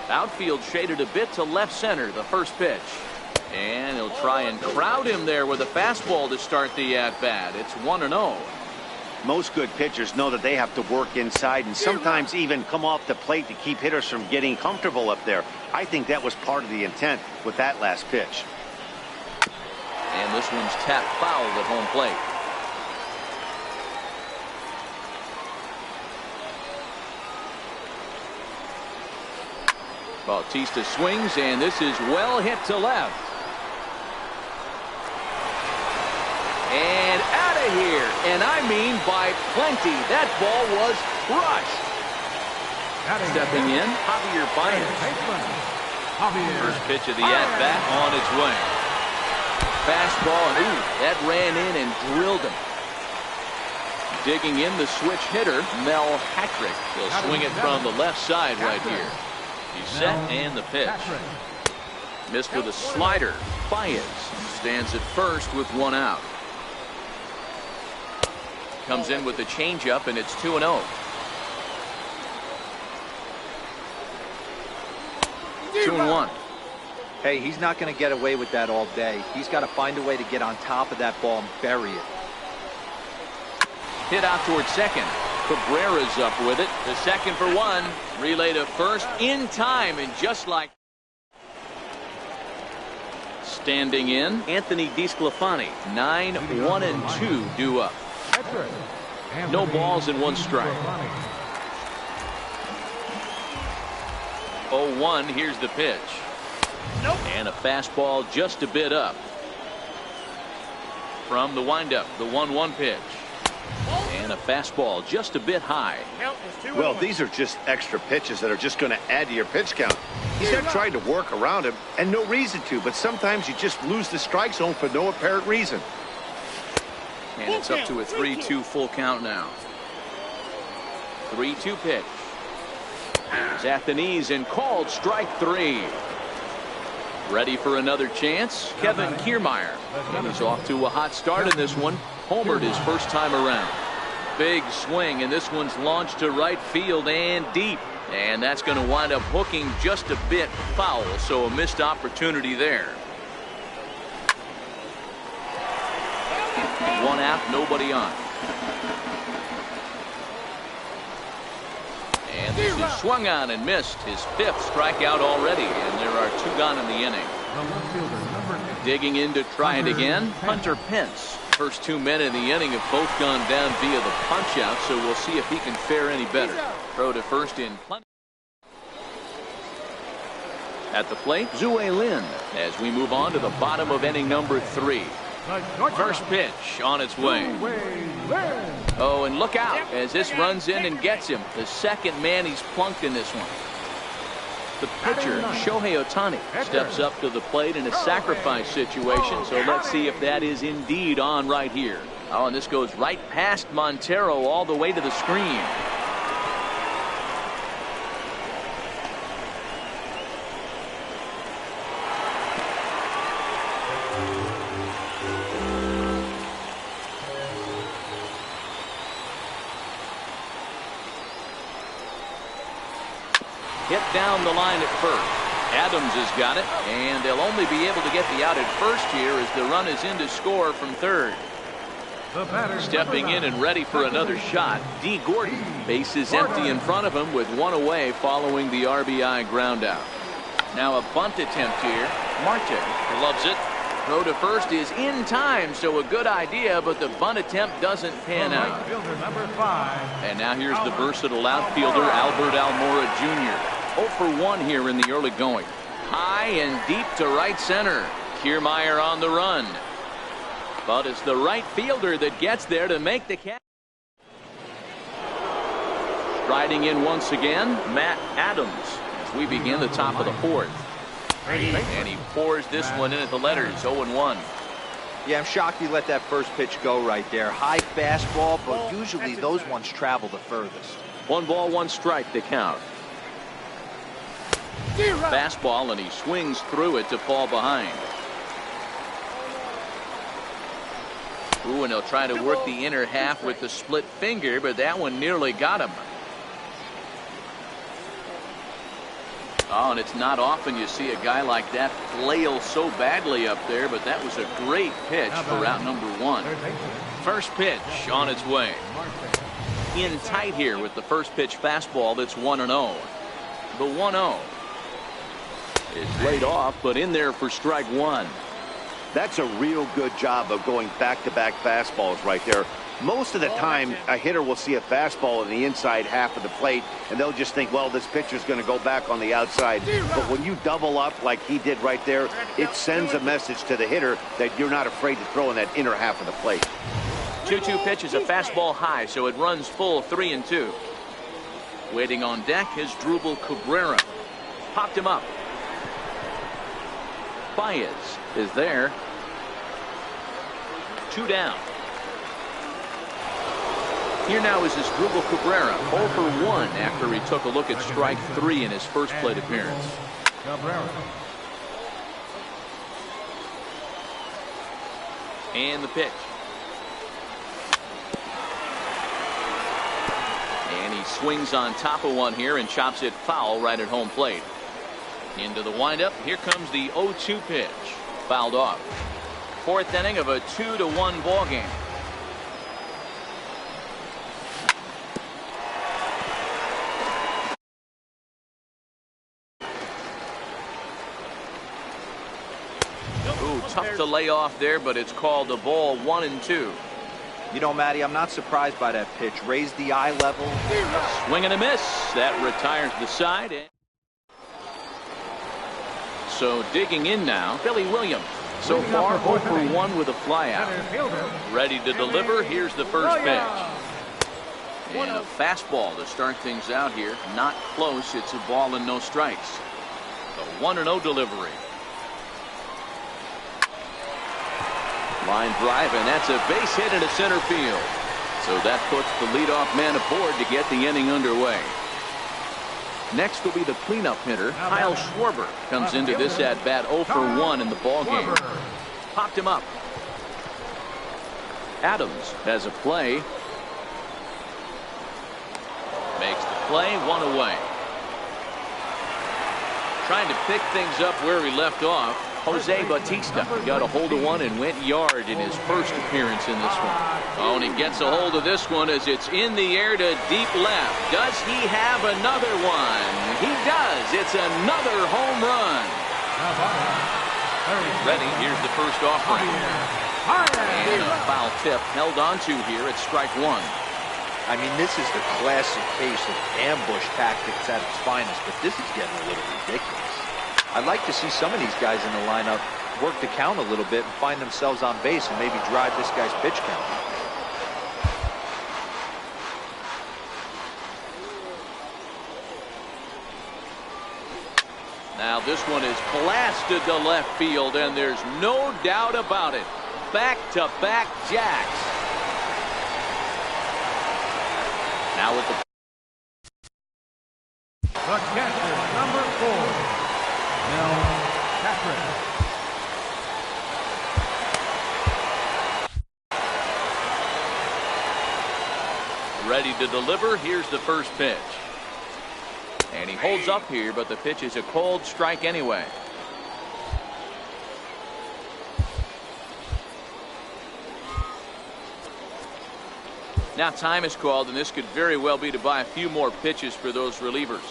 Outfield shaded a bit to left center, the first pitch. And he'll try and crowd him there with a fastball to start the at-bat. It's 1-0. Most good pitchers know that they have to work inside and sometimes even come off the plate to keep hitters from getting comfortable up there. I think that was part of the intent with that last pitch. And this one's tapped foul at home plate. Bautista swings, and this is well hit to left. And out of here, and I mean by plenty. That ball was crushed. Stepping in, Javier Baez. First pitch of the at-bat on its way. Fastball, and ooh, that ran in and drilled him. Digging in, the switch hitter, Mel Hatrick. He'll swing it from the left side right here. He's set, and the pitch. Missed with a slider. Baez stands at first with one out. Comes in with the changeup, and it's 2-0. 2-1. Hey, he's not going to get away with that all day. He's got to find a way to get on top of that ball and bury it. Hit out towards second. Cabrera's up with it. The second for one. Relay to first in time, and just like standing in, Anthony DeSclafani. 9-1-2 due up. No balls and one strike. 0-1. Here's the pitch. And a fastball just a bit up. From the windup, the 1-1 pitch. And a fastball just a bit high. Well, these are just extra pitches that are just going to add to your pitch count. He's not trying to work around him, and no reason to, but sometimes you just lose the strike zone for no apparent reason. And it's up to a 3-2 full count now. 3-2 pitch. He's at the knees and called strike three. Ready for another chance, Kevin Kiermaier. And he's off to a hot start in this one. Homered his first time around. Big swing, and this one's launched to right field and deep. And that's going to wind up hooking just a bit foul, so a missed opportunity there. One out, nobody on. And this is swung on and missed. His fifth strikeout already, and there are two gone in the inning. Digging in to try it again, Hunter Pence. First 2 men in the inning have both gone down via the punch out, so we'll see if he can fare any better. Throw to first in plenty. At the plate, Zue Lin, as we move on to the bottom of inning number 3. First pitch on its way. Oh, and look out as this runs in and gets him. The second man he's plunked in this one. The pitcher, Shohei Ohtani, steps up to the plate in a sacrifice situation, so let's see if that is indeed on right here. Oh, and this goes right past Montero all the way to the screen. Hit down the line at first. Adams has got it, and they'll only be able to get the out at first here as the run is in to score from third. Stepping in and ready for another shot, D. Gordon. Base is empty in front of him with one away following the RBI ground out. Now a bunt attempt here. Marte loves it. Throw to first is in time, so a good idea, but the bunt attempt doesn't pan out. And now here's the versatile outfielder, Albert Almora Jr. 0 for 1 here in the early going. High and deep to right center. Kiermaier on the run. But it's the right fielder that gets there to make the catch. Striding in once again, Matt Adams, as we begin the top of the fourth. And he pours this one in at the letters, 0-1. Yeah, I'm shocked he let that first pitch go right there. High fastball, but usually those ones travel the furthest. 1 ball, 1 strike to count. Fastball, and he swings through it to fall behind. Ooh, and he'll try to work the inner half with the split finger, but that one nearly got him. Oh, and it's not often you see a guy like that flail so badly up there, but that was a great pitch for out number 1. First pitch on its way. In tight here with the first pitch fastball that's 1-0. The 1-0 is laid off, but in there for strike 1. That's a real good job of going back-to-back fastballs right there. Most of the time, a hitter will see a fastball in the inside half of the plate, and they'll just think, well, this pitcher's going to go back on the outside. But when you double up like he did right there, it sends a message to the hitter that you're not afraid to throw in that inner half of the plate. 2-2 pitch is a fastball high, so it runs full 3-2. Waiting on deck is Drupal Cabrera. Popped him up. Baez is there. 2 down. Here now is Drupal Cabrera, 0 for 1 after he took a look at strike 3 in his first plate appearance. And the pitch. And he swings on top of one here and chops it foul right at home plate. Into the windup. Here comes the 0-2 pitch. Fouled off. 4th inning of a 2-1 ball game. Tough to lay off there, but it's called a ball. 1-2. You know, Matty, I'm not surprised by that pitch. Raise the eye level. Swing and a miss. That retires the side. So digging in now, Billy Williams. So far 0 for 1 with a flyout. Ready to deliver. Here's the first pitch. And a fastball to start things out here. Not close. It's a ball and no strikes. The 1-0 delivery. Line drive, and that's a base hit into center field. So that puts the leadoff man aboard to get the inning underway. Next will be the cleanup hitter, Kyle Schwarber. Comes into this at bat 0 for 1 in the ball game. Popped him up. Adams has a play. Makes the play, 1 away. Trying to pick things up where he left off. Jose Bautista got a hold of one and went yard in his first appearance in this one. Oh, and he gets a hold of this one as it's in the air to deep left. Does he have another one? He does. It's another home run. Ready. Here's the first offering. And a foul tip held onto here at strike 1. I mean, this is the classic case of ambush tactics at its finest, but this is getting a little ridiculous. I'd like to see some of these guys in the lineup work the count a little bit and find themselves on base and maybe drive this guy's pitch count. Now this one is blasted to left field, and there's no doubt about it. Back-to-back jacks. Now with the catcher, number 4. Patrick. Ready to deliver. Here's the first pitch. And he holds up here, but the pitch is a cold strike anyway. Now time is called, and this could very well be to buy a few more pitches for those relievers.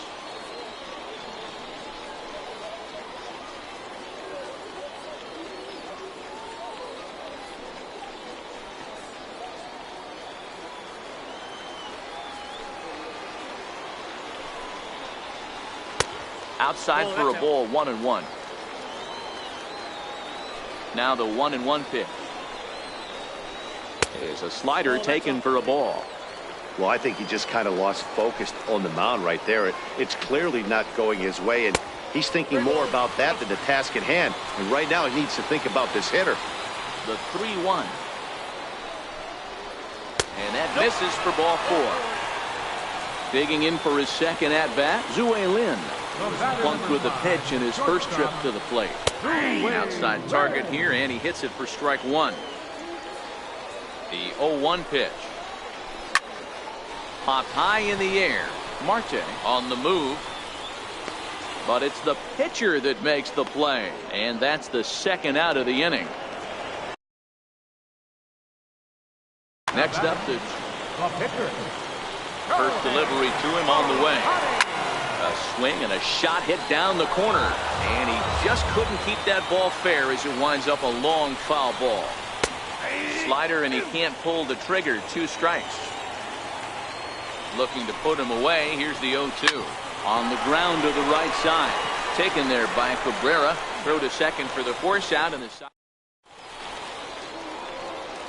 Outside for a ball, 1-1. Now the 1-1 pitch. Is a slider taken for a ball. Well, I think he just kind of lost focus on the mound right there. It's clearly not going his way, and he's thinking more about that than the task at hand. And right now he needs to think about this hitter. The 3-1. And that misses for ball 4. Digging in for his second at-bat, Zue Lin. Plunked with a pitch in his first trip to the plate. Outside target here, and he hits it for strike 1. The 0-1 pitch. Popped high in the air. Marte on the move. But it's the pitcher that makes the play, and that's the second out of the inning. Next up, the pitcher. first delivery to him on the way. A swing and a shot hit down the corner, and he just couldn't keep that ball fair as it winds up a long foul ball. Slider, and he can't pull the trigger. 2 strikes. Looking to put him away. Here's the 0-2. On the ground to the right side. Taken there by Cabrera. Throw to second for the force out, and the side.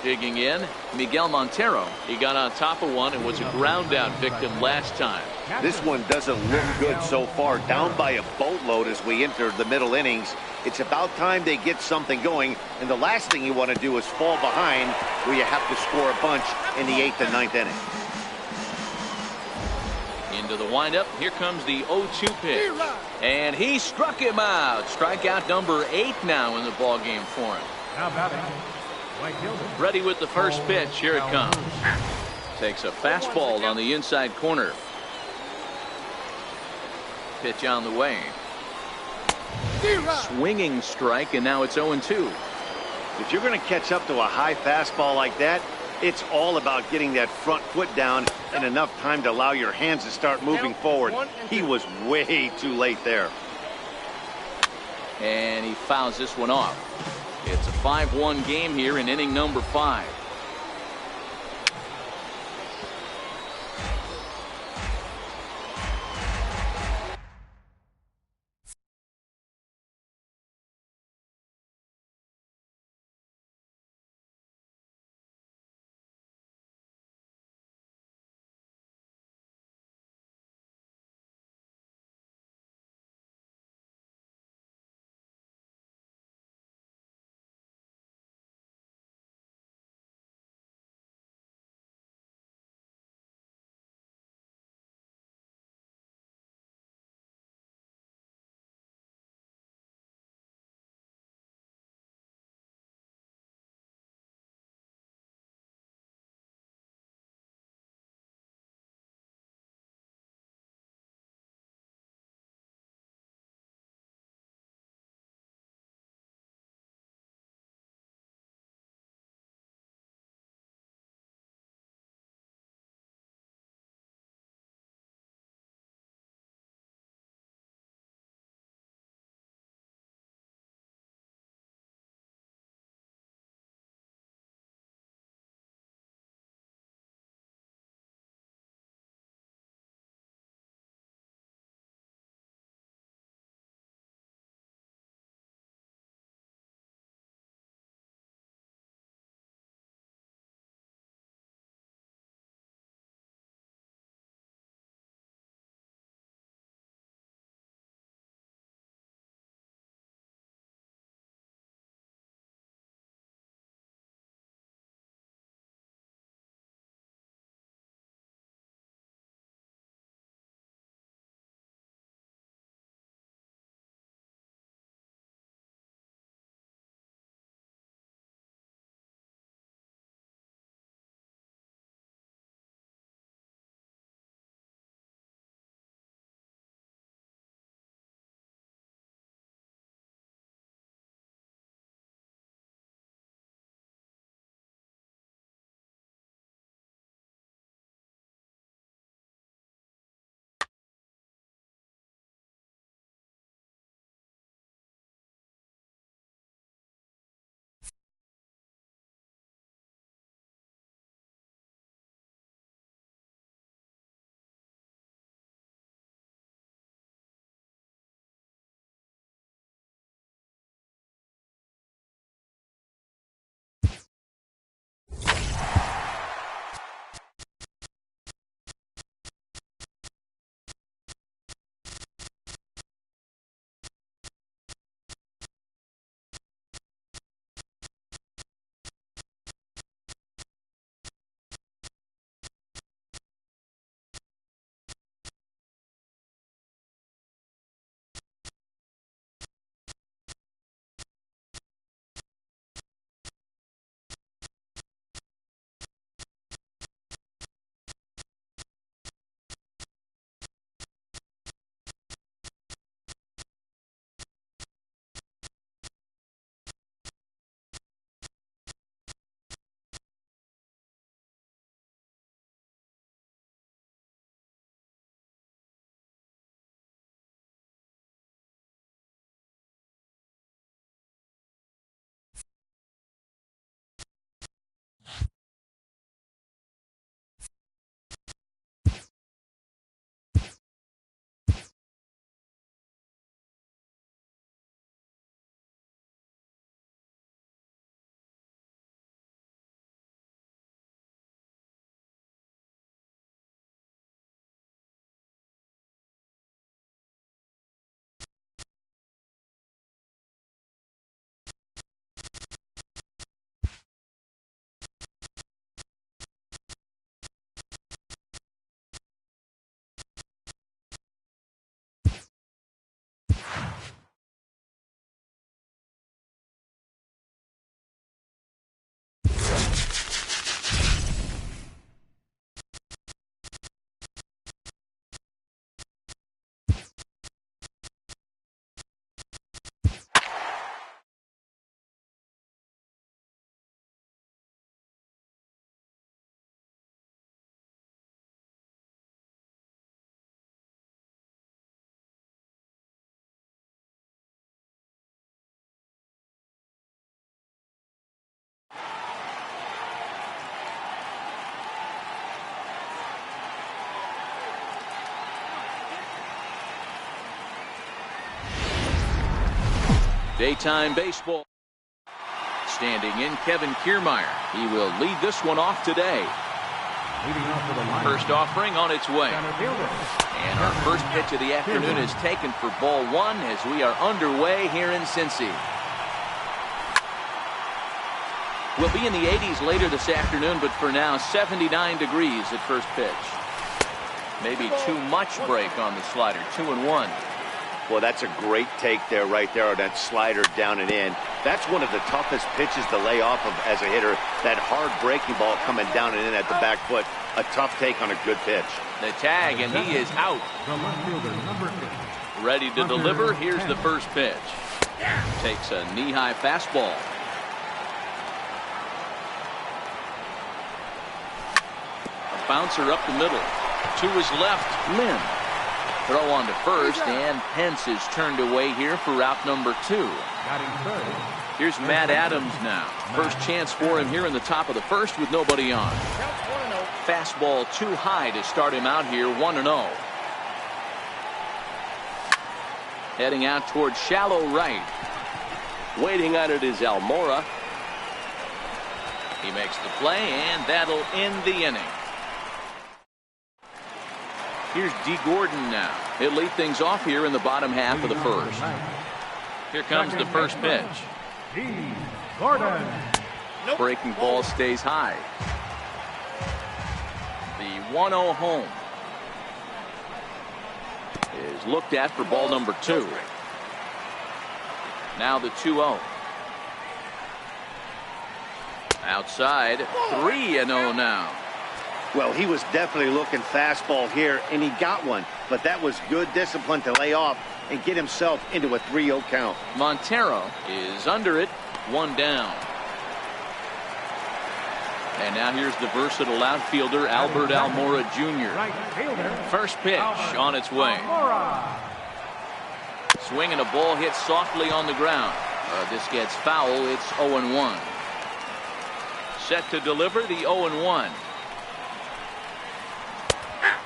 Digging in, Miguel Montero. He got on top of one and was a ground out victim last time. This one doesn't look good so far. Down by a boatload as we enter the middle innings. It's about time they get something going, and the last thing you want to do is fall behind where you have to score a bunch in the 8th and 9th inning. Into the windup. Here comes the 0-2 pitch. And he struck him out. Strikeout number 8 now in the ball game for him. Now batting, Dwight Gilbert. Ready with the first pitch. Here it comes. Takes a fastball on the inside corner. Pitch on the way. Swinging strike, and now it's 0-2. If you're going to catch up to a high fastball like that, it's all about getting that front foot down and enough time to allow your hands to start moving forward. He was way too late there. And he fouls this one off. It's a 5-1 game here in inning number 5. Daytime baseball. Standing in, Kevin Kiermaier. He will lead this one off today. First offering on its way. And our first pitch of the afternoon is taken for ball one as we are underway here in Cincy. We'll be in the 80s later this afternoon, but for now 79 degrees at first pitch. Maybe too much break on the slider. 2-1. Well, that's a great take there, right there, on that slider down and in. That's one of the toughest pitches to lay off of as a hitter. That hard breaking ball coming down and in at the back foot. A tough take on a good pitch. The tag, and he is out. Ready to deliver. Here's the first pitch. Takes a knee-high fastball. A bouncer up the middle. To his left, Lynn. Throw on to first, and Pence is turned away here for route number 2. Here's Matt Adams now. First chance for him here in the top of the first with nobody on. Fastball too high to start him out here, 1-0. Heading out towards shallow right. Waiting on it is Almora. He makes the play, and that'll end the inning. Here's D. Gordon now. He'll lead things off here in the bottom half of the first. Here comes the first pitch. D. Gordon. Breaking ball stays high. The 1-0 home is looked at for ball number 2. Now the 2-0. Outside, 3-0 now. Well, he was definitely looking fastball here, and he got one. But that was good discipline to lay off and get himself into a 3-0 count. Montero is under it, 1 down. And now here's the versatile outfielder, Albert Almora Jr. First pitch on its way. Swinging a ball hit softly on the ground. This gets foul. It's 0-1. Set to deliver the 0-1.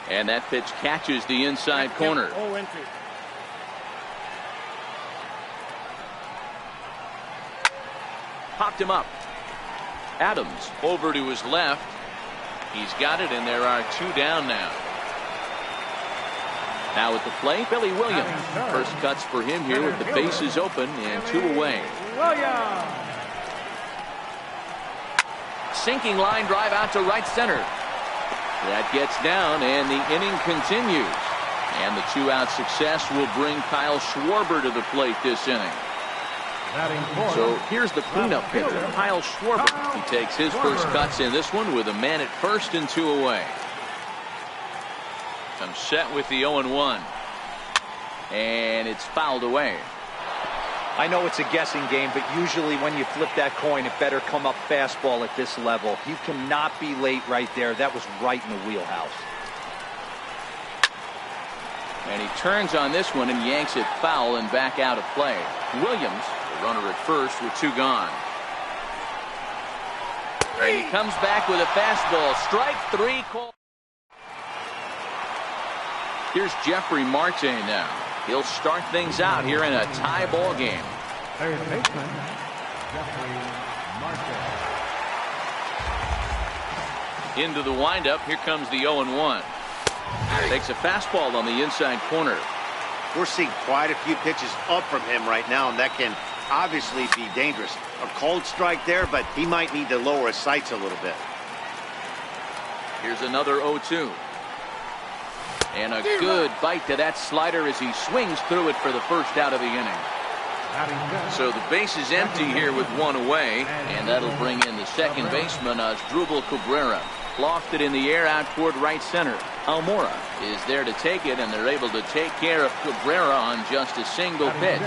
And that pitch catches the inside corner. Popped him up. Adams over to his left. He's got it, and there are 2 down now. Now at the plate, Billy Williams. First cuts for him here with the bases open and 2 away. Sinking line drive out to right center. That gets down, and the inning continues. And the 2-out success will bring Kyle Schwarber to the plate this inning. So here's the cleanup hitter, Kyle Schwarber. He takes his first cuts in this one with a man at first and 2 away. Comes set with the 0-1. And it's fouled away. I know it's a guessing game, but usually when you flip that coin, it better come up fastball at this level. You cannot be late right there. That was right in the wheelhouse. And he turns on this one and yanks it foul and back out of play. Williams, the runner at first with 2 gone. And he comes back with a fastball. Strike 3 call. Here's Jeffrey Marte now. He'll start things out here in a tie ball game. Third baseman, Jeffrey Marte. Into the windup. Here comes the 0-1. Takes a fastball on the inside corner. We're seeing quite a few pitches up from him right now, and that can obviously be dangerous. A cold strike there, but he might need to lower his sights a little bit. Here's another 0-2. And a good bite to that slider as he swings through it for the first out of the inning. So the base is empty here with 1 away, and that'll bring in the second baseman, Asdrubal Cabrera. Lofted in the air out toward right center. Almora is there to take it, and they're able to take care of Cabrera on just a single pitch.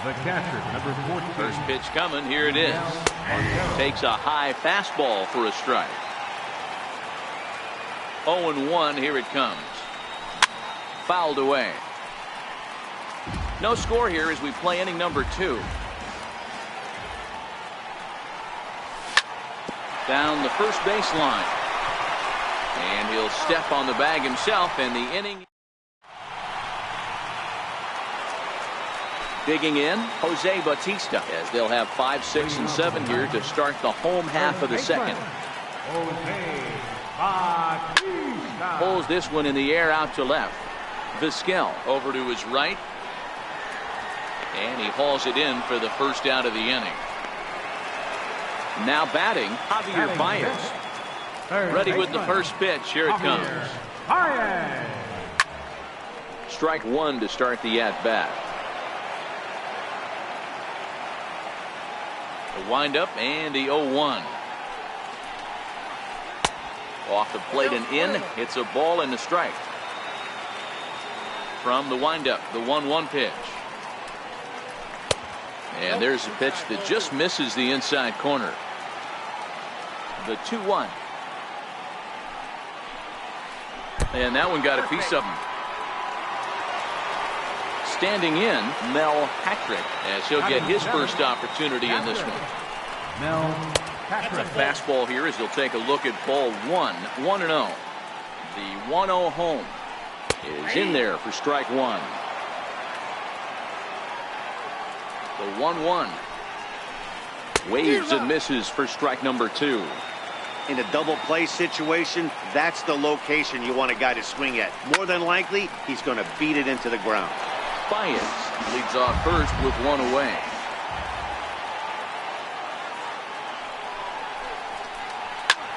The catcher, number 14. First pitch coming. Here it is. Takes a high fastball for a strike. 0-1. Here it comes. Fouled away. No score here as we play inning number 2. Down the first baseline. And he'll step on the bag himself, and the inning. Digging in, Jose Bautista, as they'll have 5, 6, and 7 here to start the home half of the second. Jose Bautista. Pulls this one in the air out to left. Vizquel over to his right. And he hauls it in for the first out of the inning. Now batting, Javier Baez. Ready with the first pitch. Here it comes. Strike one to start the at-bat. The windup and the 0-1. Off the plate and in. It's a ball and a strike. From the windup, the 1-1 pitch. And there's a pitch that just misses the inside corner. The 2-1. And that one got a piece of him. Standing in, Mel Patrick, as he'll get his first opportunity in this one. Mel Patrick. Fastball here as he'll take a look at ball 1, 1-0. The 1-0 home is in there for strike one. The 1-1. Waves and misses for strike number 2. In a double play situation, that's the location you want a guy to swing at. More than likely, he's going to beat it into the ground. Baez leads off first with one away.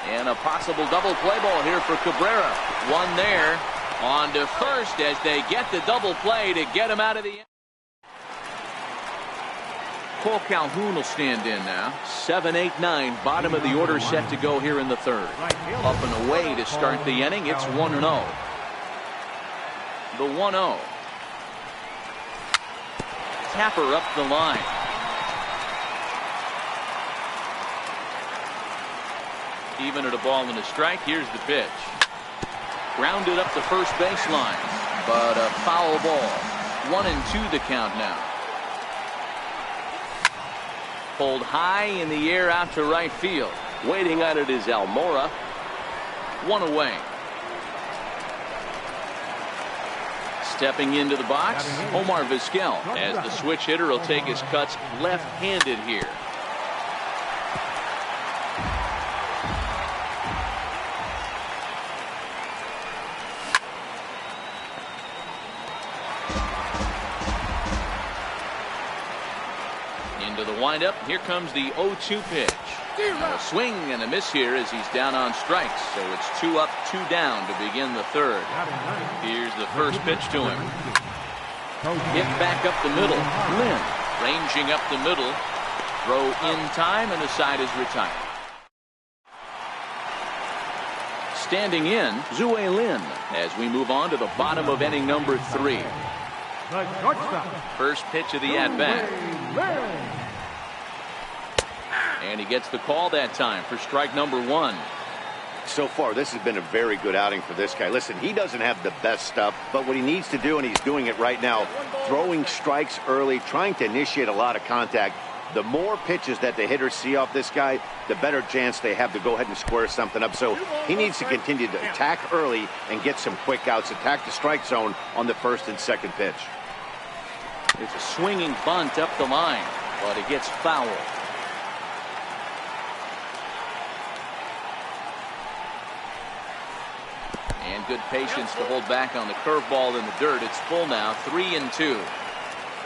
And a possible double play ball here for Cabrera. One there on to first as they get the double play to get him out of the end. Cole Calhoun will stand in now. 7, 8, 9, bottom of the order set to go here in the third. Up and away to start the inning. It's 1-0. The 1-0. Tapper up the line. Even at a ball and a strike. Here's the pitch. Grounded up the first baseline, but a foul ball. 1-2 the count now. Pulled high in the air out to right field. Waiting on it is Almora. One away. Stepping into the box, Omar Vizquel, as the switch hitter will take his cuts left-handed here. Into the windup. Here comes the 0-2 pitch. A swing and a miss here as he's down on strikes. So it's 2 up, 2 down to begin the third. Here's the first pitch to him. Hit back up the middle. Lynn ranging up the middle. Throw in time and the side is retired. Standing in, Zue Lin as we move on to the bottom of inning number 3. First pitch of the at-bat. And he gets the call that time for strike number 1. So far, this has been a very good outing for this guy. Listen, he doesn't have the best stuff, but what he needs to do, and he's doing it right now, throwing strikes early, trying to initiate a lot of contact. The more pitches that the hitters see off this guy, the better chance they have to go ahead and square something up. So he needs to continue to attack early and get some quick outs, attack the strike zone on the first and second pitch. It's a swinging bunt up the line, but it gets fouled. And good patience to hold back on the curveball in the dirt. It's full now, 3-2.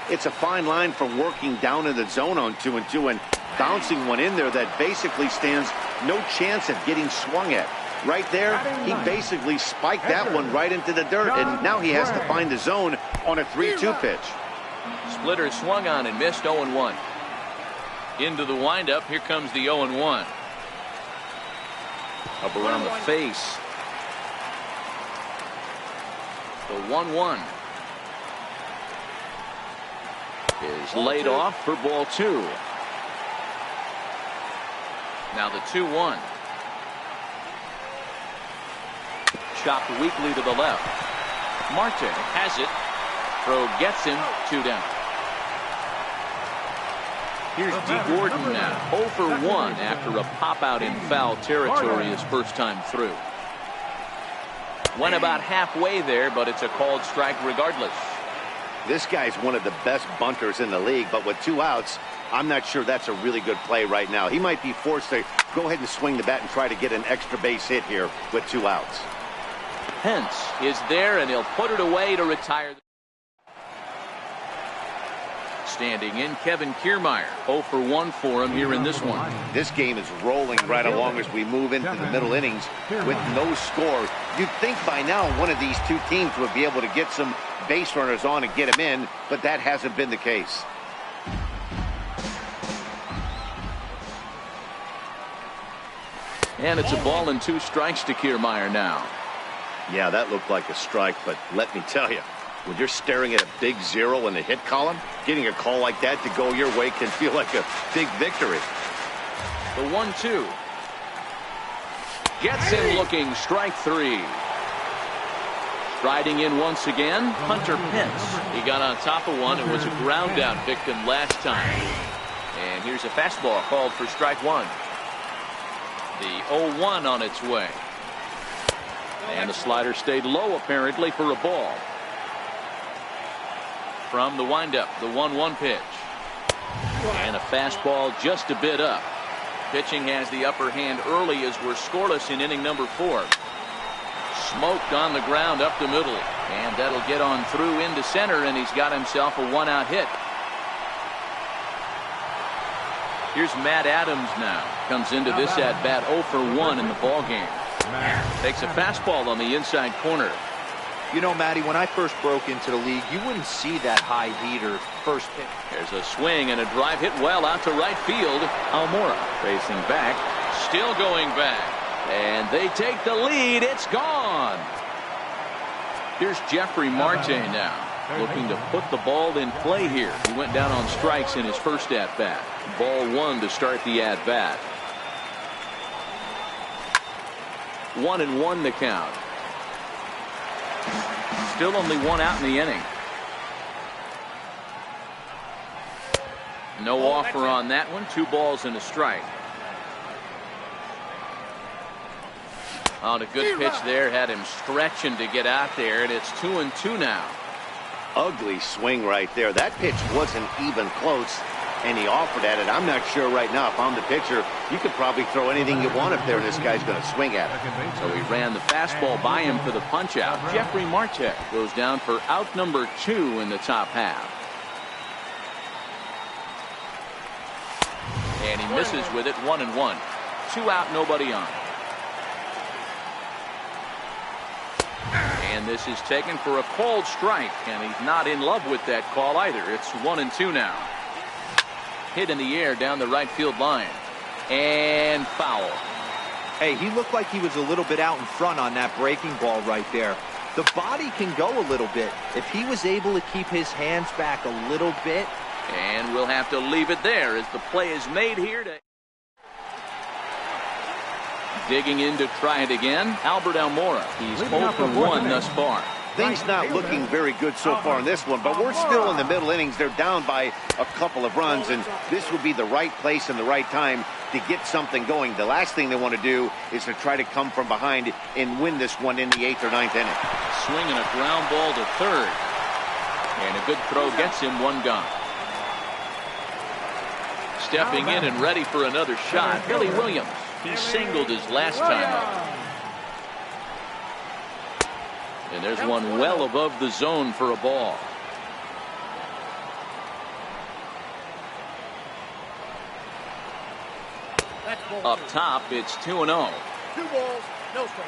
It's a fine line from working down in the zone on 2-2 and bouncing one in there that basically stands no chance of getting swung at. Right there, he basically spiked that one right into the dirt, and now he has to find the zone on a 3-2 pitch. Splitter swung on and missed. 0-1. Into the windup. Here comes the 0-1. Up around the face. The 1-1 is laid off for ball 2. Now the 2-1. Chopped weakly to the left. Marte has it. Throw gets him. 2 down. Here's D. Gordon now. 0 for 1 after a pop out in foul territory his first time through. Went about halfway there, but it's a called strike regardless. This guy's one of the best bunters in the league, but with 2 outs, I'm not sure that's a really good play right now. He might be forced to go ahead and swing the bat and try to get an extra base hit here with 2 outs. Pence is there, and he'll put it away to retire. Standing in, Kevin Kiermaier. 0 for 1 for him here in this one. This game is rolling right along as we move into the middle innings with no score. You'd think by now one of these 2 teams would be able to get some base runners on and get them in, but that hasn't been the case. And it's a ball and 2 strikes to Kiermaier now. Yeah, that looked like a strike, but let me tell you, when you're staring at a big 0 in the hit column, getting a call like that to go your way can feel like a big victory. The 1-2. Gets him looking, strike 3. Striding in once again, Hunter Pence. He got on top of one and was a ground out victim last time. And here's a fastball called for strike 1. The 0-1 on its way. And the slider stayed low apparently for a ball. From the windup, the 1-1 pitch. And a fastball just a bit up. Pitching has the upper hand early as we're scoreless in inning number 4. Smoked on the ground up the middle. And that'll get on through into center, and he's got himself a 1-out hit. Here's Matt Adams now. Comes into this at-bat 0 for 1 in the ballgame. Takes a fastball on the inside corner. You know, Matty, when I first broke into the league, you wouldn't see that high heater first pitch. There's a swing and a drive hit well out to right field. Almora facing back, still going back. And they take the lead. It's gone. Here's Jeffrey Marte now, looking to put the ball in play here. He went down on strikes in his first at-bat. Ball 1 to start the at-bat. 1-1 the count. Still only 1 out in the inning. No offer on that one. 2 balls and a strike. On a good pitch there, had him stretching to get out there, and it's 2-2 now. Ugly swing right there. That pitch wasn't even close, and he offered at it. I'm not sure right now if I'm the pitcher, you could probably throw anything you want up there, and this guy's going to swing at it. So he ran the fastball by him for the punch out. Jeffrey Marte goes down for out number 2 in the top half. And he misses with it. 1-1. 2 out, nobody on. And this is taken for a called strike, and he's not in love with that call either. It's 1-2 now. Hit in the air down the right field line. And foul. Hey, he looked like he was a little bit out in front on that breaking ball right there. The body can go a little bit. If he was able to keep his hands back a little bit. And we'll have to leave it there as the play is made here. Digging in to try it again, Albert Almora. He's 0 for 1 thus far. Things not looking very good so far in this one, but we're still in the middle innings. They're down by a couple of runs, and this would be the right place and the right time to get something going. The last thing they want to do is to try to come from behind and win this one in the 8th or 9th inning. Swinging a ground ball to third. And a good throw gets him 1 gone. Stepping in and ready for another shot, Billy Williams. He singled his last time up. And there's one well above the zone for a ball. Up top, it's 2-0. 2 balls, no strike.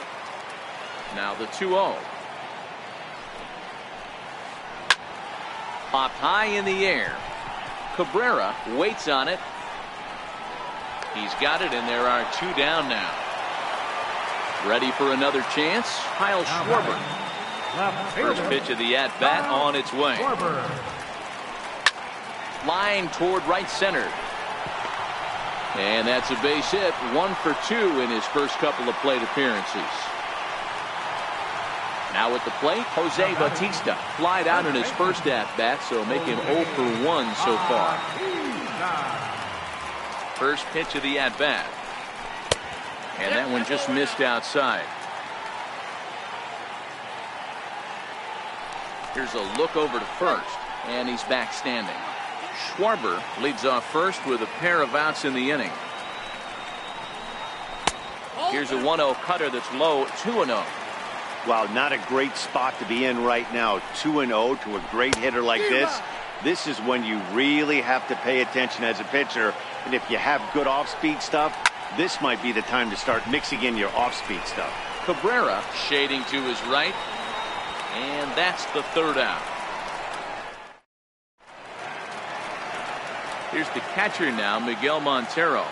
Now the 2-0. Popped high in the air. Cabrera waits on it. He's got it, and there are 2 down now. Ready for another chance, Kyle Schwarber. First pitch of the at-bat on its way. Line toward right center. And that's a base hit. 1 for 2 in his first couple of plate appearances. Now at the plate, Jose Bautista. Flied out in his first at-bat, so make him 0 for 1 so far. First pitch of the at-bat. And that one just missed outside. Here's a look over to first, and he's back standing. Schwarber leads off first with a pair of outs in the inning. Here's a 1-0 cutter that's low, 2-0. Wow, not a great spot to be in right now. 2-0 to a great hitter like this. This is when you really have to pay attention as a pitcher. And if you have good off-speed stuff, this might be the time to start mixing in your off-speed stuff. Cabrera shading to his right, and that's the third out. Here's the catcher now, Miguel Montero.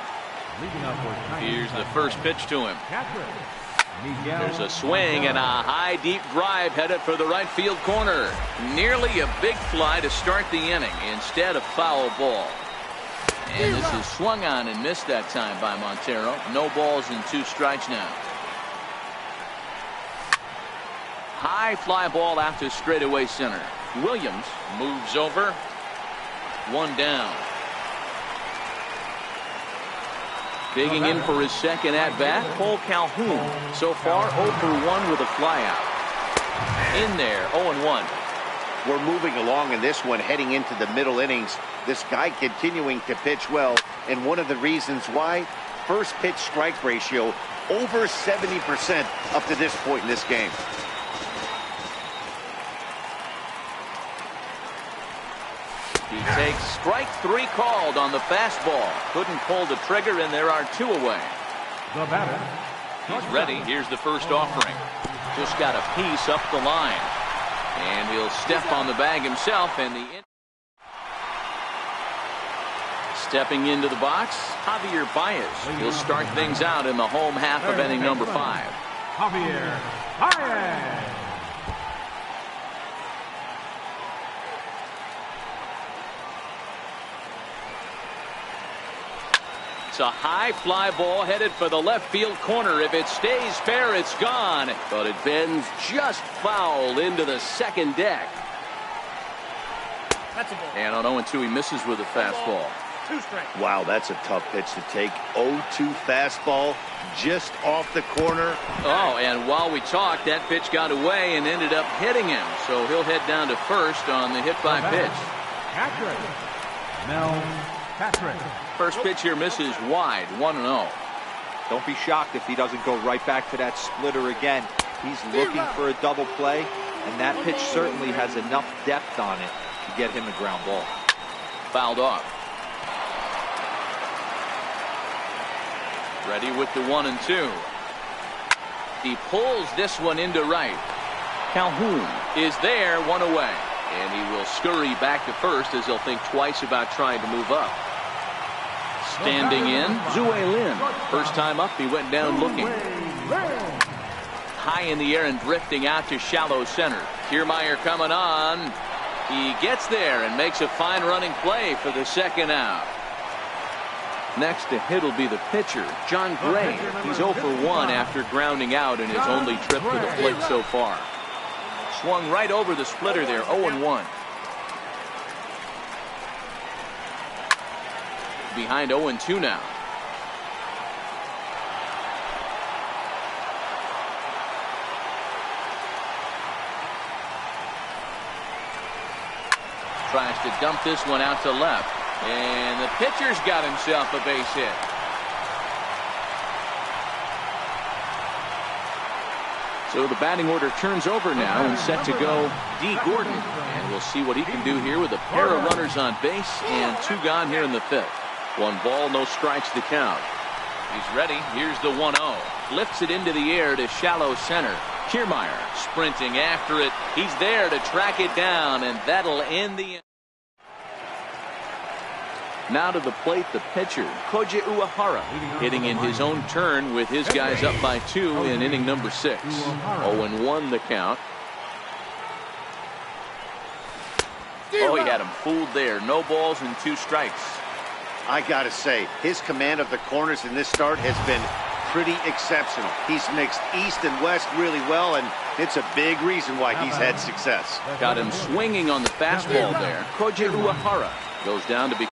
Here's the first pitch to him. There's a swing and a high deep drive headed for the right field corner. Nearly a big fly to start the inning instead of foul ball. And this is swung on and missed that time by Montero. No balls and 2 strikes now. High fly ball out to straightaway center. Williams moves over. 1 down. Digging in for his second at bat, Cole Calhoun. So far 0 for 1 with a fly out. In there, 0-1. We're moving along in this one, heading into the middle innings. This guy continuing to pitch well, and one of the reasons why, first pitch strike ratio over 70% up to this point in this game. He takes strike 3 called on the fastball. Couldn't pull the trigger, and there are 2 away. The batter. He's ready. Here's the first offering. Just got a piece up the line. And he'll step on the bag himself. And stepping into the box, Javier Baez. He'll start things out in the home half of inning number 5. Javier Baez. It's a high fly ball headed for the left field corner. If it stays fair, it's gone. But it bends just foul into the second deck. That's a ball. And on 0-2, he misses with a fastball. 2 strikes. Wow, that's a tough pitch to take. 0-2 fastball just off the corner. Oh, and while we talked, that pitch got away and ended up hitting him. So he'll head down to first on the hit by pitch. Patrick. Mel Patrick. First pitch here misses wide, 1-0. Don't be shocked if he doesn't go right back to that splitter again. He's looking for a double play, and that pitch certainly has enough depth on it to get him a ground ball. Fouled off. Ready with the 1-2. He pulls this one into right. Calhoun is there, 1 away. And he will scurry back to first as he'll think twice about trying to move up. Standing in, Zue Lin. First time up, he went down looking. High in the air and drifting out to shallow center. Kiermaier coming on. He gets there and makes a fine running play for the second out. Next to hit will be the pitcher, John Gray. He's 0 for 1 after grounding out in his only trip to the plate so far. Swung right over the splitter there, 0-1. Behind 0-2 now. Tries to dump this one out to left. And the pitcher's got himself a base hit. So the batting order turns over now and set to go D. Gordon. And we'll see what he can do here with a pair of runners on base and 2 gone here in the 5th. 1 ball, no strikes to count. He's ready. Here's the 1-0. Lifts it into the air to shallow center. Kiermaier sprinting after it. He's there to track it down, and that'll end the inning. Now to the plate, the pitcher, Koji Uehara, hitting in his own turn with his guys up by 2 in inning number 6. 0-1 the count. Oh, he had him fooled there. No balls and 2 strikes. I gotta say, his command of the corners in this start has been pretty exceptional. He's mixed east and west really well, and it's a big reason why he's had success. Got him swinging on the fastball there. Koji Uehara goes down to be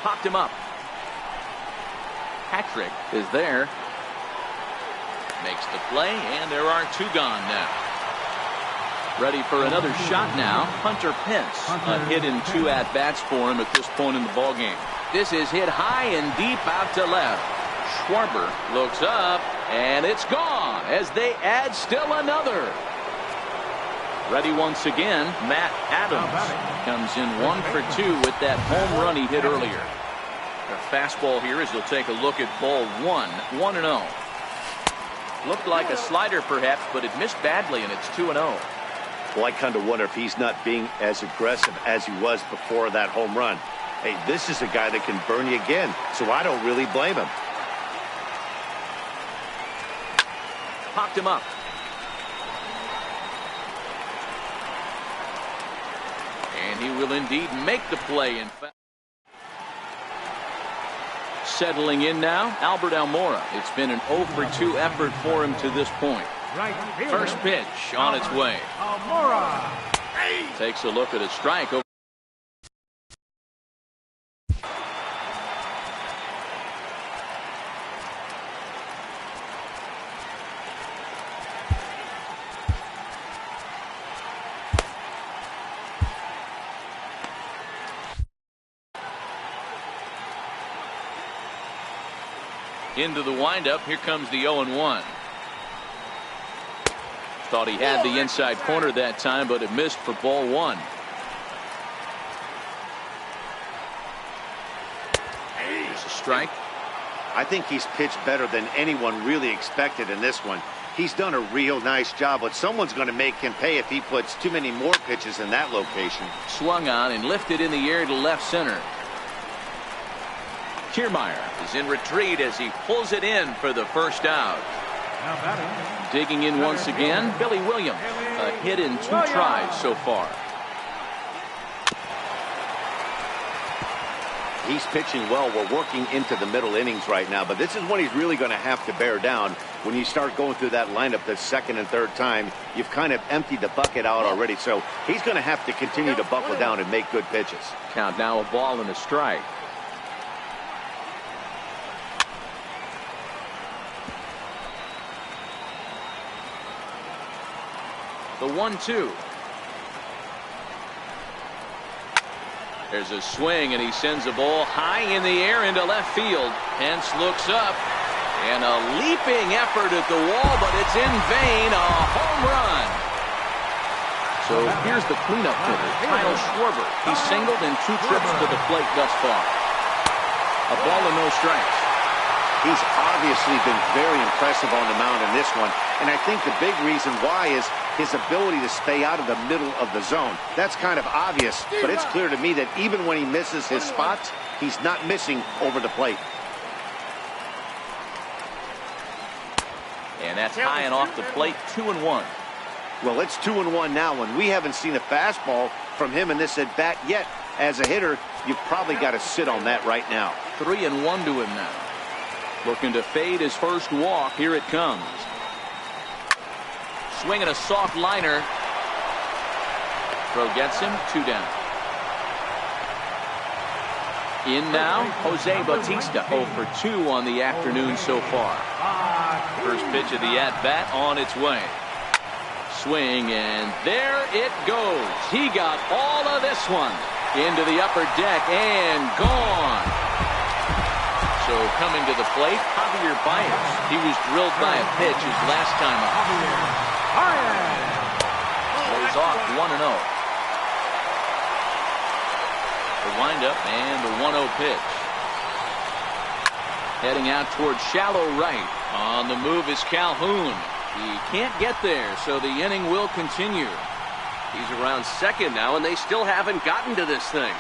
Popped him up. Patrick is there. Makes the play, and there are 2 gone now. Ready for another shot now. Hunter Pence. A hit in 2 at-bats for him at this point in the ballgame. This is hit high and deep out to left. Schwarber looks up, and it's gone as they add still another. Ready once again, Matt Adams comes in 1 for 2 with that home run he hit earlier. A fastball here as he'll take a look at ball 1, 1-0. Looked like a slider perhaps, but it missed badly, and it's 2-0. Well, I kind of wonder if he's not being as aggressive as he was before that home run. Hey, this is a guy that can burn you again, so I don't really blame him. Popped him up. And he will indeed make the play. In fact, settling in now, Albert Almora. It's been an 0 for 2 effort for him to this point. First pitch on its way. Almora takes a look at a strike. Into the windup. Here comes the 0-1. Thought he had the inside corner that time, but it missed for ball 1. There's a strike. I think he's pitched better than anyone really expected in this one. He's done a real nice job, but someone's going to make him pay if he puts too many more pitches in that location. Swung on and lifted in the air to left center. Kiermaier is in retreat as he pulls it in for the first out. Digging in once again, Billy Williams. A hit in 2 tries so far. He's pitching well. We're working into the middle innings right now, but this is when he's really going to have to bear down. When you start going through that lineup the second and third time, you've kind of emptied the bucket out already, so he's going to have to continue to buckle down and make good pitches. Count now, a ball and a strike. The 1-2. There's a swing, and he sends a ball high in the air into left field. Pence looks up, and a leaping effort at the wall, but it's in vain. A home run. So here's the cleanup hitter, Kyle Schwarber. He singled in 2 trips to the plate thus far. A ball and no strikes. He's obviously been very impressive on the mound in this one, and I think the big reason why is his ability to stay out of the middle of the zone. That's kind of obvious, but it's clear to me that even when he misses his spots, he's not missing over the plate. And that's high and off the plate, 2-1. Well, it's 2-1 now, and we haven't seen a fastball from him in this at bat yet. As a hitter, you've probably got to sit on that right now. 3-1 to him now. Looking to fade his first walk. Here it comes. Swinging a soft liner. Throw gets him. 2 down. In now, Jose Bautista. 0 for 2 on the afternoon so far. First pitch of the at-bat on its way. Swing, and there it goes. He got all of this one into the upper deck and gone. So coming to the plate, Javier Baez. He was drilled by a pitch his last time up. Lays off 1-0. The windup and the 1-0 pitch. Heading out towards shallow right. On the move is Calhoun. He can't get there, so the inning will continue. He's around second now, and they still haven't gotten to this thing.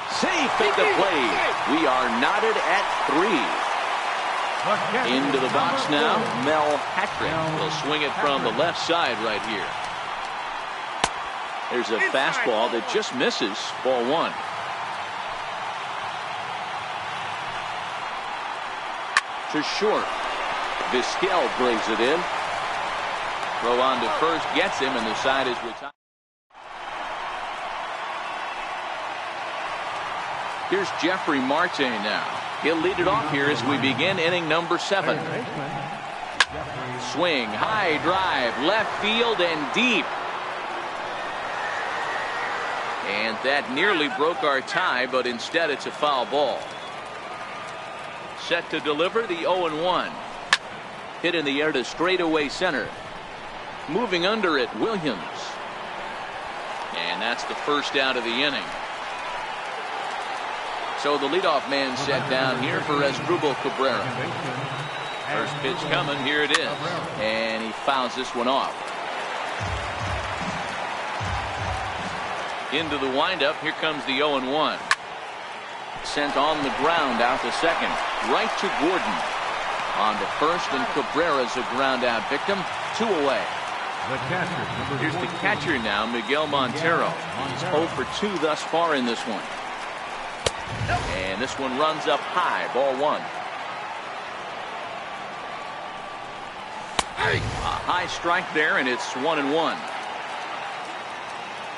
Safe at the plate. We are knotted at 3. Into the box now, Mel Patrick will swing it from the left side right here. There's a fastball that just misses. Ball 1. To short. Vizquel brings it in. Throw on to first gets him, and the side is retired. Here's Jeffrey Marte now. He'll lead it off here as we begin inning number 7. Swing, high drive, left field and deep. And that nearly broke our tie, but instead it's a foul ball. Set to deliver the 0-1. Hit in the air to straightaway center. Moving under it, Williams. And that's the first out of the inning. So the leadoff man set down here for Asdrubal Cabrera. First pitch coming, here it is. And he fouls this one off. Into the windup, here comes the 0-1. Sent on the ground out to second. Right to Gordon. On to first, and Cabrera's a ground out victim. 2 away. Here's the catcher now, Miguel Montero. He's 0 for 2 thus far in this one. And this one runs up high, ball 1. A high strike there, and it's 1-1.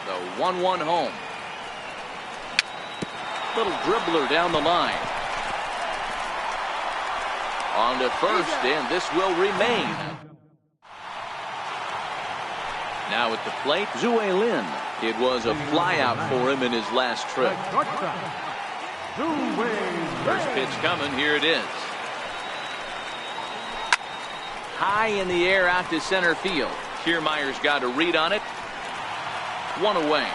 The 1-1 home. Little dribbler down the line. On to first, and this will remain. Now at the plate, Zue Lin. It was a flyout for him in his last trip. First pitch coming, here it is. High in the air out to center field. Kiermaier's got a read on it. 1 away.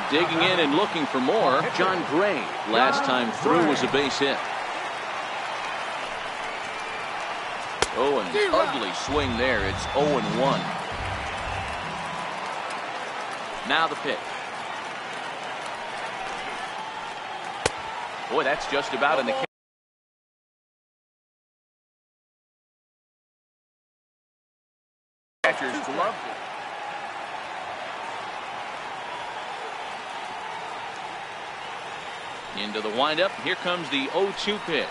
Digging in and looking for more, John Gray. Last time through was a base hit. Oh, an ugly swing there. It's 0-1. Now the pitch. Boy, that's just about in the catcher's glove. Into the windup. Here comes the 0-2 pitch.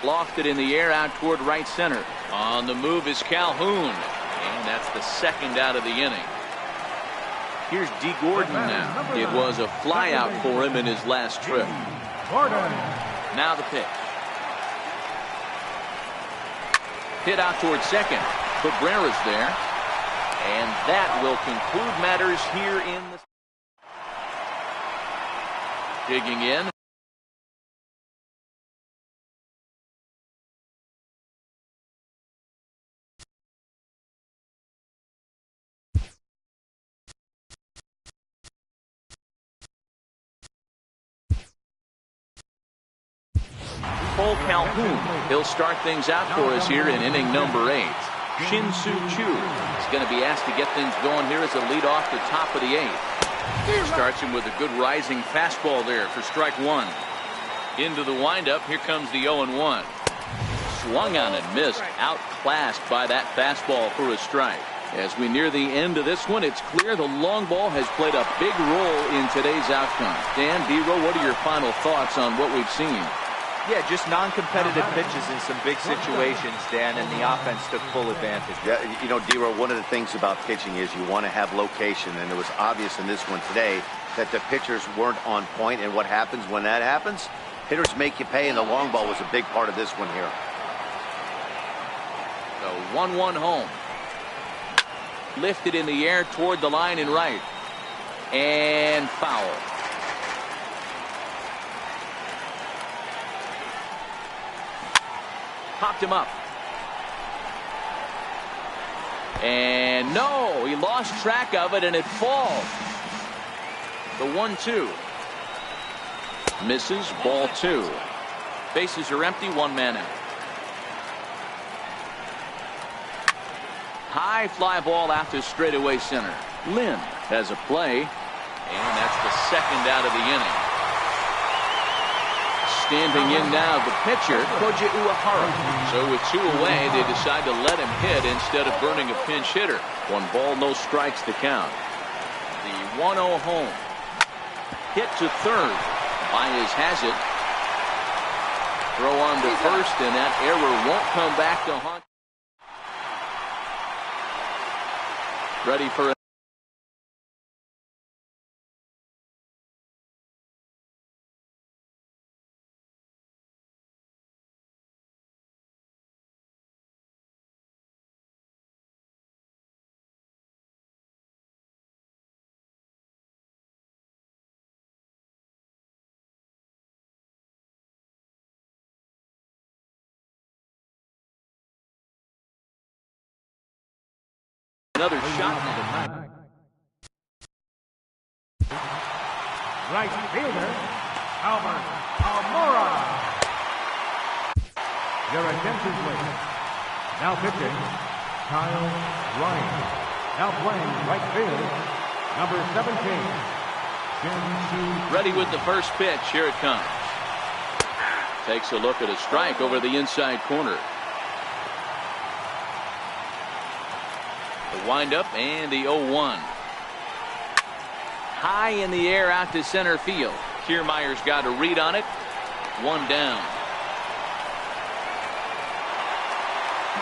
Lofted in the air out toward right center. On the move is Calhoun. And that's the second out of the inning. Here's D. Gordon now. It was a flyout for him in his last trip. Now the pitch. Hit out toward second. Cabrera's there. And that will conclude matters here in the... Digging in. Cole Calhoun. He'll start things out for us here in inning number 8. Shin-Soo Choo is going to be asked to get things going here as a lead off the top of the 8th. Starts him with a good rising fastball there for strike 1. Into the windup. Here comes the 0-1. Swung on and missed. Outclassed by that fastball for a strike. As we near the end of this one, it's clear the long ball has played a big role in today's outcome. Dan, D-Row, what are your final thoughts on what we've seen? Yeah, just non-competitive pitches in some big situations, Dan, and the offense took full advantage. Yeah, you know, D-Row, one of the things about pitching is you want to have location, and it was obvious in this one today that the pitchers weren't on point, and what happens when that happens? Hitters make you pay, and the long ball was a big part of this one here. The 1-1 home. Lifted in the air toward the line and right. And foul. Popped him up. And no, he lost track of it and it falls. The 1-2. Misses, ball 2. Bases are empty, 1 man out. High fly ball out to straightaway center. Lynn has a play, and that's the second out of the inning. Standing in now, the pitcher, Koji Uehara. So with 2 away, they decide to let him hit instead of burning a pinch hitter. 1 ball, no strikes to count. The 1-0 home. Hit to third. Baez has it. Throw on to first, and that error won't come back to haunt. Ready for Another shot. Right fielder, Albert Almora. Your attention, please. Now pitching, Kyle Ryan. Now playing right field, number 17. Ready with the first pitch. Here it comes. Takes a look at a strike over the inside corner. The windup and the 0-1. High in the air out to center field. Kiermaier's got a read on it. One down.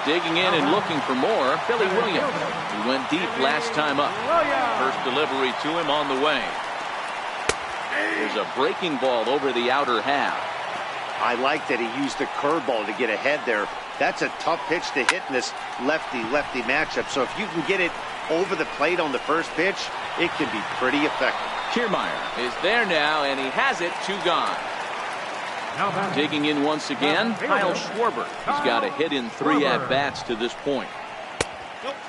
Digging in and looking for more, Billy Williams. He went deep last time up. First delivery to him on the way. There's a breaking ball over the outer half. I like that he used the curveball to get ahead there. That's a tough pitch to hit in this lefty-lefty matchup. So if you can get it over the plate on the first pitch, it can be pretty effective. Kiermaier is there now, and he has it. 2 gone. Digging in once again, Kyle Schwarber. He's got a hit in 3 at-bats to this point.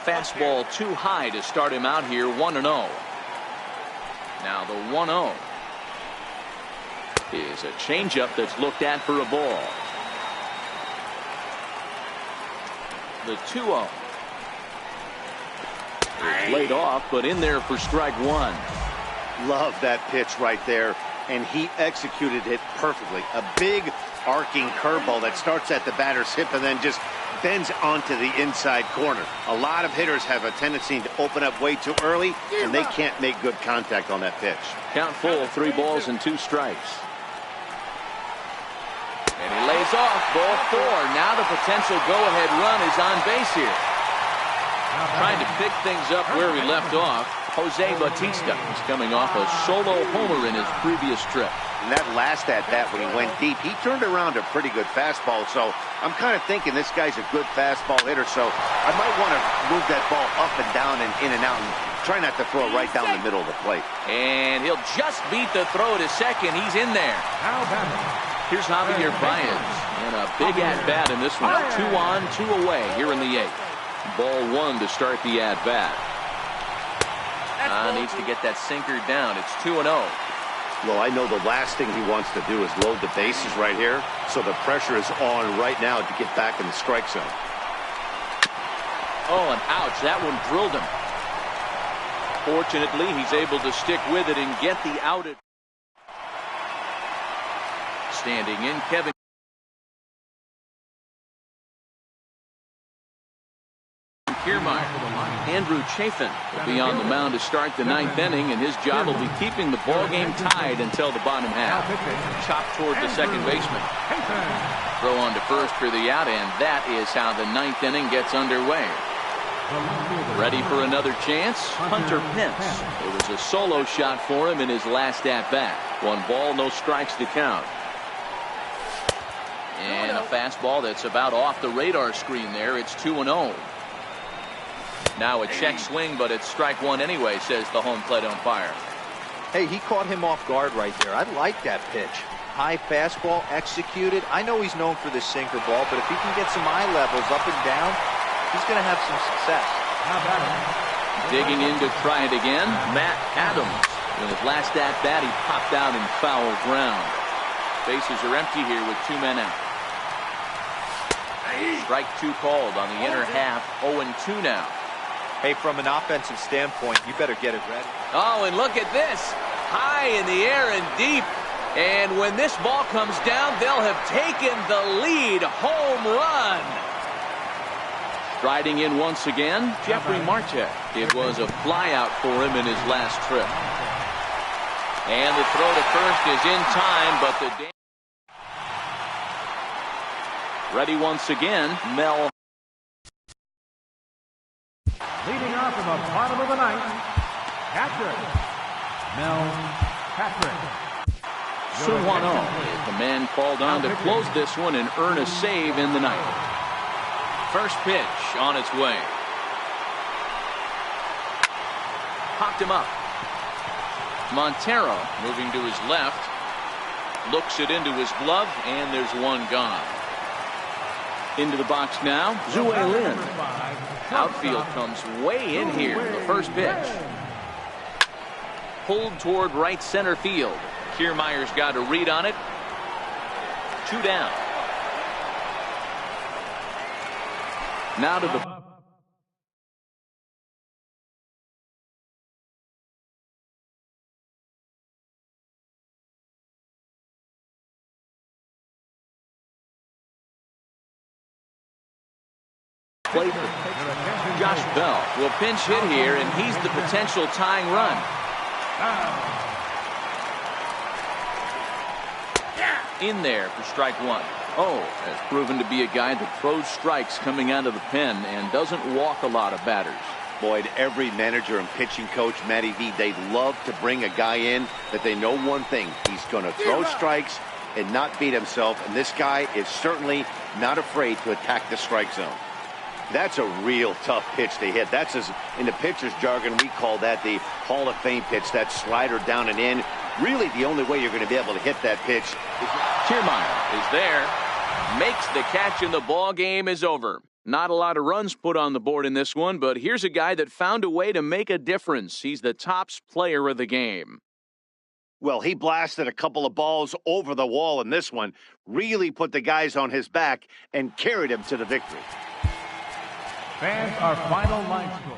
Fastball too high to start him out here, 1-0. Now the 1-0 is a changeup that's looked at for a ball. The 2-0 is laid off, but in there for strike 1. Love that pitch right there, and he executed it perfectly. A big arcing curveball that starts at the batter's hip and then just bends onto the inside corner. A lot of hitters have a tendency to open up way too early, and they can't make good contact on that pitch. Count full, 3 balls and 2 strikes. And he lays off ball 4. Now the potential go-ahead run is on base here. Trying to pick things up where he left off. Jose Bautista is coming off a solo homer in his previous trip. And that last at-bat when he went deep, he turned around a pretty good fastball. So I'm kind of thinking this guy's a good fastball hitter. So I might want to move that ball up and down and in and out and try not to throw it right down the middle of the plate. And he'll just beat the throw to second. He's in there. Here's Javier Baez. And a big at-bat in this one. 2 on, 2 away here in the 8th. Ball 1 to start the at-bat. Needs to get that sinker down. It's 2-0. Well, I know the last thing he wants to do is load the bases right here. So the pressure is on right now to get back in the strike zone. Oh, and ouch. That one drilled him. Fortunately, he's able to stick with it and get the out. Standing in, Kevin Kiermaier. Andrew Chafin will be on the mound to start the 9th inning, and his job will be keeping the ball game tied until the bottom half. Chopped toward the second baseman. Throw on to first for the out, and that is how the 9th inning gets underway. Ready for another chance? Hunter Pence. It was a solo shot for him in his last at-bat. 1 ball, no strikes to count. And a fastball that's about off the radar screen there. It's 2-0. Now a check swing, but it's strike 1 anyway, says the home plate umpire. Hey, he caught him off guard right there. I like that pitch. High fastball executed. I know he's known for the sinker ball, but if he can get some eye levels up and down, he's going to have some success. Digging in to try it again, Matt Adams. In his last at-bat, he popped out in foul ground. Bases are empty here with 2 men out. Strike 2 called on the inner half. 0-2 now. Hey, from an offensive standpoint, you better get it ready. Oh, and look at this. High in the air and deep. And when this ball comes down, they'll have taken the lead. Home run. Striding in once again, Jeffrey Marte. It was a flyout for him in his last trip. And the throw to first is in time, but the ready once again, Mel. Leading off in the bottom of the 9th, Patrick. Mel Patrick. Suwano is the man called on to close this one and earn a save in the 9th. First pitch on its way. Popped him up. Montero moving to his left. Looks it into his glove, and there's 1 gone. Into the box now, Zue Lin. Outfield comes way in here. The first pitch. Pulled toward right center field. Kiermaier's got a read on it. 2 down. Now to the plate. Josh Bell will pinch hit here, and he's the potential tying run. In there for strike 1. Oh, has proven to be a guy that throws strikes coming out of the pen and doesn't walk a lot of batters. Boyd, every manager and pitching coach, Matty V, they love to bring a guy in that they know one thing. He's going to throw strikes and not beat himself, and this guy is certainly not afraid to attack the strike zone. That's a real tough pitch to hit. That's, as in the pitcher's jargon, we call that the Hall of Fame pitch, that slider down and in. Really, the only way you're going to be able to hit that pitch is... Kiermaier is there, makes the catch, and the ball game is over. Not a lot of runs put on the board in this one, but here's a guy that found a way to make a difference. He's the tops player of the game. Well, he blasted a couple of balls over the wall in this one, really put the guys on his back and carried him to the victory. Fans, our final line score.